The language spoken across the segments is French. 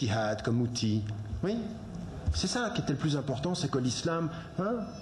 l'ijtihad comme outil. Oui, c'est ça qui était le plus important, c'est que l'islam,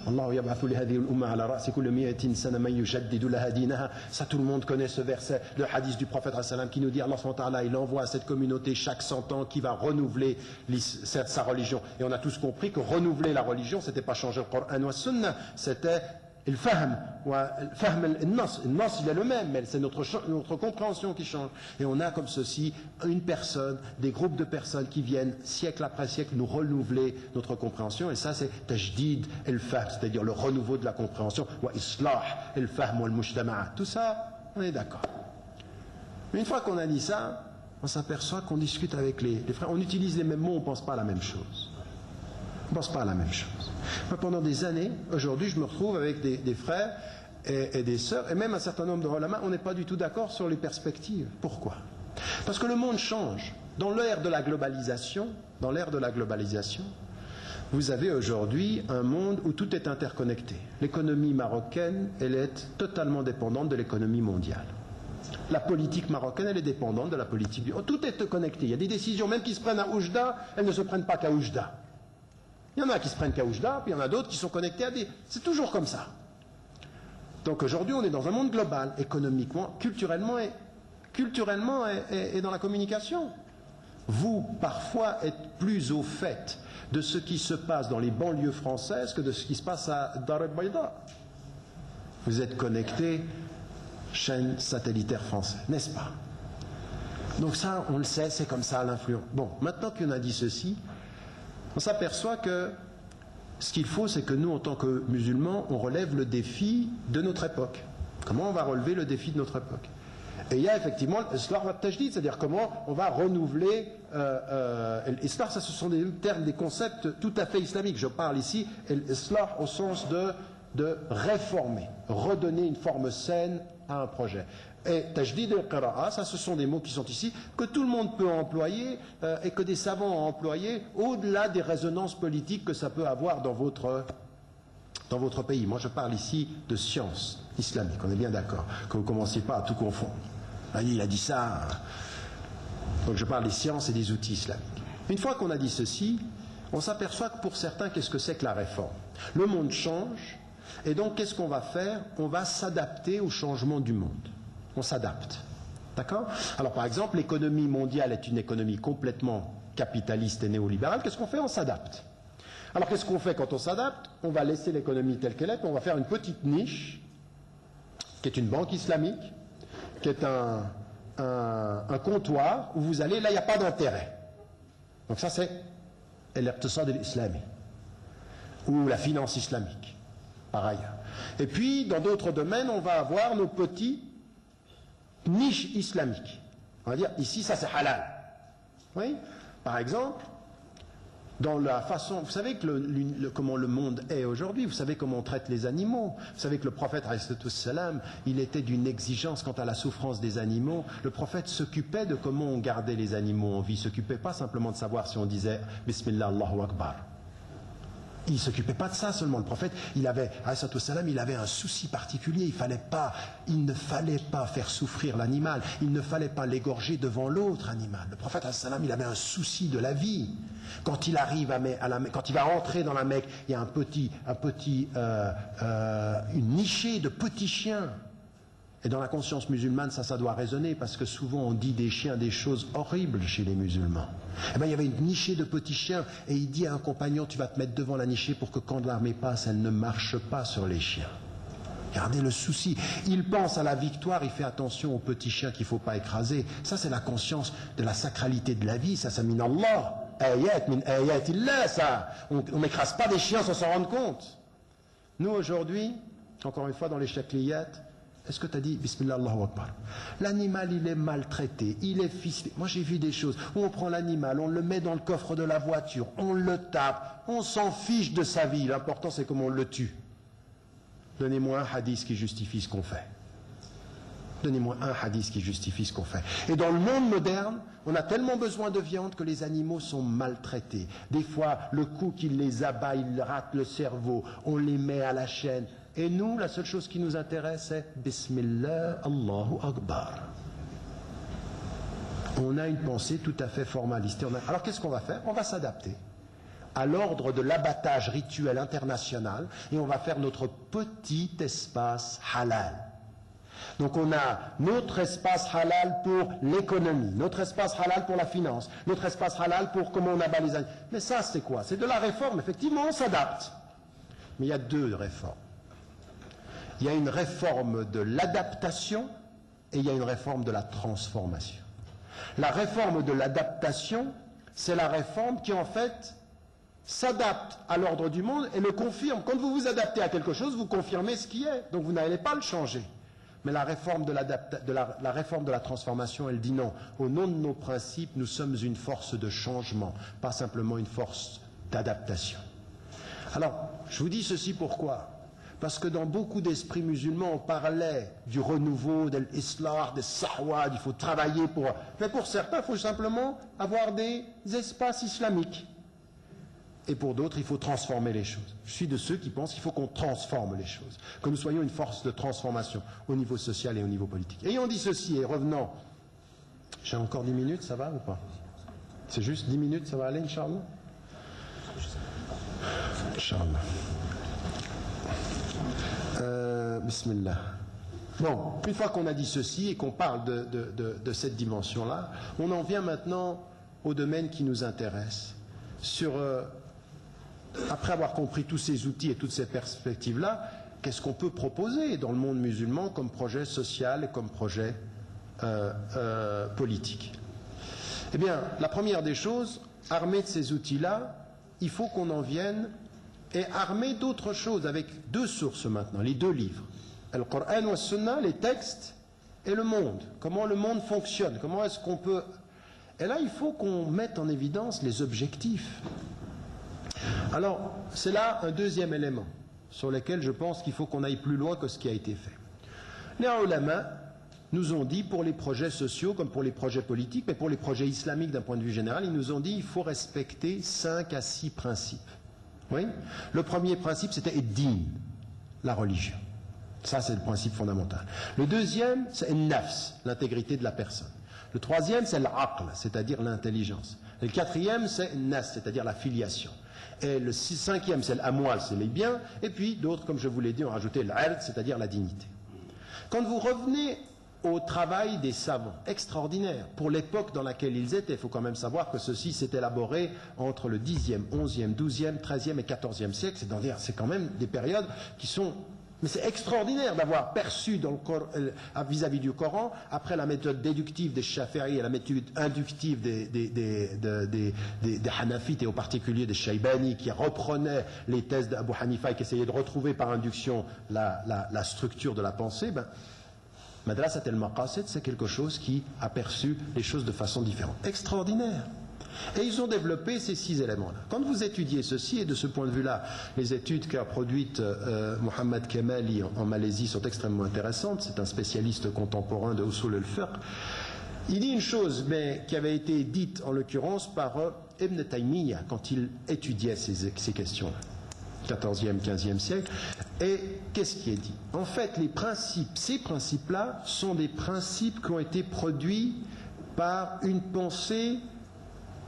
Allahu yab'athu li hadhihi al-umma ala ra'si kulli mi'atin sana man yujaddidu laha dinaha. Ça, tout le monde connaît ce verset, le hadith du prophète qui nous dit Allah subhanahu wa ta'ala, il envoie à cette communauté chaque 100 ans qui va renouveler sa religion. Et on a tous compris que renouveler la religion, c'était pas changer le Coran ou la Sunna, c'était le fahm, le nas, il est le même, mais c'est notre compréhension qui change. Et on a comme ceci une personne, des groupes de personnes qui viennent siècle après siècle nous renouveler notre compréhension. Et ça, c'est tajdid el-fahm, c'est-à-dire le renouveau de la compréhension, wa islah el-fahm wal mujtama'a. Tout ça, on est d'accord. Mais une fois qu'on a dit ça, on s'aperçoit qu'on discute avec les frères, on utilise les mêmes mots, on ne pense pas à la même chose. On ne pense pas à la même chose. Moi, pendant des années, aujourd'hui, je me retrouve avec des frères et des sœurs, et même un certain nombre de ulama, on n'est pas du tout d'accord sur les perspectives. Pourquoi? Parce que le monde change. Dans l'ère de la globalisation, vous avez aujourd'hui un monde où tout est interconnecté. L'économie marocaine, elle est totalement dépendante de l'économie mondiale. La politique marocaine, elle est dépendante de la politique du... Tout est connecté. Il y a des décisions, même qui se prennent à Oujda, elles ne se prennent pas qu'à Oujda. Il y en a qui se prennent qu'à Oujda, puis il y en a d'autres qui sont connectés à des... C'est toujours comme ça. Donc aujourd'hui, on est dans un monde global, économiquement, culturellement et dans la communication. Vous, parfois, êtes plus au fait de ce qui se passe dans les banlieues françaises que de ce qui se passe à Dar el-Baïda. Vous êtes connectés, chaîne satellitaire française, n'est-ce pas? Donc ça, on le sait, c'est comme ça l'influence. Bon, maintenant qu'on a dit ceci, on s'aperçoit que ce qu'il faut, c'est que nous, en tant que musulmans, on relève le défi de notre époque. Comment on va relever le défi de notre époque? Et il y a effectivement l'islah wa tajdid, c'est-à-dire comment on va renouveler l'islah. Ça, ce sont des termes, des concepts tout à fait islamiques. Je parle ici l'islah au sens de réformer, redonner une forme saine à un projet. Et tajdid al-qira'a, ça, ce sont des mots qui sont ici, que tout le monde peut employer et que des savants ont employé au-delà des résonances politiques que ça peut avoir dans votre pays. Moi, je parle ici de science islamique, on est bien d'accord, que vous ne commenciez pas à tout confondre. Il a dit ça. Donc je parle des sciences et des outils islamiques. Une fois qu'on a dit ceci, on s'aperçoit que pour certains, qu'est-ce que c'est que la réforme? Le monde change, et donc qu'est-ce qu'on va faire? On va s'adapter au changement du monde. On s'adapte. D'accord? Alors par exemple, l'économie mondiale est une économie complètement capitaliste et néolibérale. Qu'est-ce qu'on fait? On s'adapte. Alors qu'est-ce qu'on fait quand on s'adapte? On va laisser l'économie telle qu'elle est, puis on va faire une petite niche, qui est une banque islamique, qui est un comptoir où vous allez, là il n'y a pas d'intérêt. Donc ça c'est l'iqtisad al-islami, ou la finance islamique, par ailleurs. Et puis dans d'autres domaines, on va avoir nos petits niches islamiques. On va dire, ici ça c'est halal. Oui? Par exemple, dans la façon, vous savez que comment le monde est aujourd'hui, vous savez comment on traite les animaux, vous savez que le prophète salam, il était d'une exigence quant à la souffrance des animaux. Le prophète s'occupait de comment on gardait les animaux en vie, il ne s'occupait pas simplement de savoir si on disait Bismillah Allahu Akbar. Il ne s'occupait pas de ça seulement. Le prophète, il avait un souci particulier. Il ne fallait pas faire souffrir l'animal. Il ne fallait pas l'égorger devant l'autre animal. Le prophète, il avait un souci de la vie. Quand il arrive quand il va rentrer dans la Mecque, il y a une nichée de petits chiens. Et dans la conscience musulmane, ça doit résonner, parce que souvent on dit des chiens des choses horribles chez les musulmans. Eh bien, il y avait une nichée de petits chiens, et il dit à un compagnon, tu vas te mettre devant la nichée pour que quand l'armée passe, elle ne marche pas sur les chiens. Regardez le souci. Il pense à la victoire, il fait attention aux petits chiens qu'il ne faut pas écraser. Ça, c'est la conscience de la sacralité de la vie. Ça min Allah. Ayat min ayatillah, ça. On n'écrase pas des chiens sans s'en rendre compte. Nous, aujourd'hui, encore une fois, dans les shakliyat, est-ce que tu as dit Bismillah Allahu Akbar? L'animal, il est maltraité, il est ficelé. Moi, j'ai vu des choses où on prend l'animal, on le met dans le coffre de la voiture, on le tape, on s'en fiche de sa vie. L'important, c'est comment on le tue. Donnez-moi un hadith qui justifie ce qu'on fait. Donnez-moi un hadith qui justifie ce qu'on fait. Et dans le monde moderne, on a tellement besoin de viande que les animaux sont maltraités. Des fois, le coup qu'il les abat, il rate le cerveau, on les met à la chaîne. Et nous, la seule chose qui nous intéresse, c'est Bismillah Allahu Akbar. On a une pensée tout à fait formaliste. Alors qu'est-ce qu'on va faire? On va s'adapter à l'ordre de l'abattage rituel international et on va faire notre petit espace halal. Donc on a notre espace halal pour l'économie, notre espace halal pour la finance, notre espace halal pour comment on abat les animaux. Mais ça c'est quoi? C'est de la réforme, effectivement on s'adapte. Mais il y a deux réformes. Il y a une réforme de l'adaptation et il y a une réforme de la transformation. La réforme de l'adaptation, c'est la réforme qui en fait s'adapte à l'ordre du monde et le confirme. Quand vous vous adaptez à quelque chose, vous confirmez ce qui est. Donc vous n'allez pas le changer. Mais la réforme de la transformation, elle dit non. Au nom de nos principes, nous sommes une force de changement, pas simplement une force d'adaptation. Alors, je vous dis ceci pourquoi? Parce que dans beaucoup d'esprits musulmans, on parlait du renouveau, de l'islah, des sahwad, il faut travailler pour... Mais pour certains, il faut simplement avoir des espaces islamiques. Et pour d'autres, il faut transformer les choses. Je suis de ceux qui pensent qu'il faut qu'on transforme les choses, que nous soyons une force de transformation au niveau social et au niveau politique. Ayant dit ceci, et revenant, j'ai encore 10 minutes, ça va ou pas? C'est juste 10 minutes, ça va aller, Inch'Allah? Inch'Allah. Bismillah. Bon, une fois qu'on a dit ceci et qu'on parle de cette dimension-là, on en vient maintenant au domaine qui nous intéresse. Après avoir compris tous ces outils et toutes ces perspectives-là, qu'est-ce qu'on peut proposer dans le monde musulman comme projet social et comme projet politique? Eh bien, la première des choses, armé de ces outils-là, il faut qu'on en vienne et armé d'autres choses, avec deux sources maintenant, les deux livres. Le Coran ou le Sunna, les textes et le monde. Comment le monde fonctionne, comment est-ce qu'on peut... Et là, il faut qu'on mette en évidence les objectifs. Alors, c'est là un deuxième élément sur lequel je pense qu'il faut qu'on aille plus loin que ce qui a été fait. Les ulama nous ont dit, pour les projets sociaux comme pour les projets politiques, mais pour les projets islamiques d'un point de vue général, ils nous ont dit qu'il faut respecter 5 à 6 principes. Oui. Le premier principe, c'était ad-din, la religion. Ça, c'est le principe fondamental. Le deuxième, c'est nafs, l'intégrité de la personne. Le troisième, c'est l'aql, c'est-à-dire l'intelligence. Et le quatrième, c'est nas, c'est-à-dire la filiation. Et le cinquième, c'est l'amwal, c'est les biens. Et puis, d'autres, comme je vous l'ai dit, ont rajouté l'ard, c'est-à-dire la dignité. Quand vous revenez au travail des savants, extraordinaire, pour l'époque dans laquelle ils étaient, il faut quand même savoir que ceci s'est élaboré entre le 10e, 11e, 12e, 13e et 14e siècle, c'est quand même des périodes qui sont... Mais c'est extraordinaire d'avoir perçu vis-à-vis du Coran, après la méthode déductive des Shafi'i et la méthode inductive des Hanafites et en particulier des Shaybani qui reprenaient les thèses d'Abu Hanifa et qui essayaient de retrouver par induction la structure de la pensée. Madrasat al-Maqasid, c'est quelque chose qui a perçu les choses de façon différente. Extraordinaire. Et ils ont développé ces 6 éléments-là. Quand vous étudiez ceci, et de ce point de vue-là, les études qu'a produites Mohamed Kemali en Malaisie sont extrêmement intéressantes. C'est un spécialiste contemporain de Usul al-Fiqh. Il dit une chose, mais qui avait été dite en l'occurrence par Ibn Taymiyyah quand il étudiait ces questions-là. 14e, 15e siècle. Et qu'est-ce qui est dit? En fait, ces principes-là sont des principes qui ont été produits par une pensée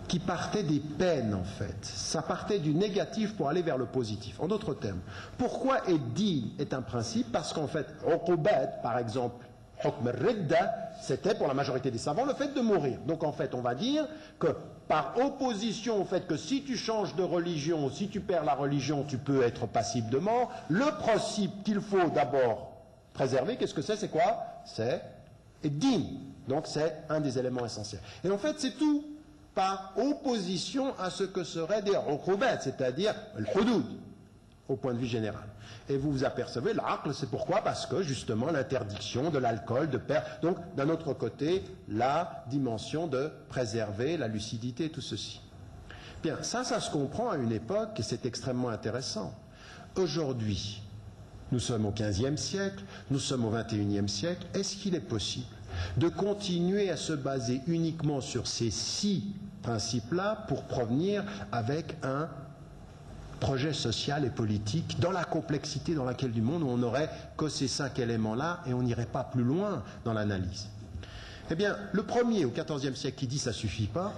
qui partait des peines, en fait. Ça partait du négatif pour aller vers le positif. En d'autres termes, pourquoi ad-din est un principe? Parce qu'en fait, uqubat, par exemple, hukm al-ridda, c'était pour la majorité des savants le fait de mourir. Donc en fait, on va dire que par opposition au fait que si tu changes de religion, si tu perds la religion, tu peux être passible de mort, le principe qu'il faut d'abord préserver, qu'est-ce que c'est? C'est quoi? C'est ad-din. Donc c'est un des éléments essentiels. Et en fait, c'est tout par opposition à ce que seraient des uqubat, c'est-à-dire le hudud, au point de vue général. Et vous vous apercevez, l'aql, c'est pourquoi? Parce que justement l'interdiction de l'alcool, de perdre. Donc d'un autre côté, la dimension de préserver la lucidité, tout ceci. Bien, ça se comprend à une époque et c'est extrêmement intéressant. Aujourd'hui, nous sommes au XVe siècle, nous sommes au XXIe siècle. Est-ce qu'il est possible de continuer à se baser uniquement sur ces 6 principes-là pour provenir avec un projet social et politique dans la complexité dans laquelle du monde où on n'aurait que ces 5 éléments-là et on n'irait pas plus loin dans l'analyse? Eh bien, le premier au XIVe siècle qui dit ça suffit pas,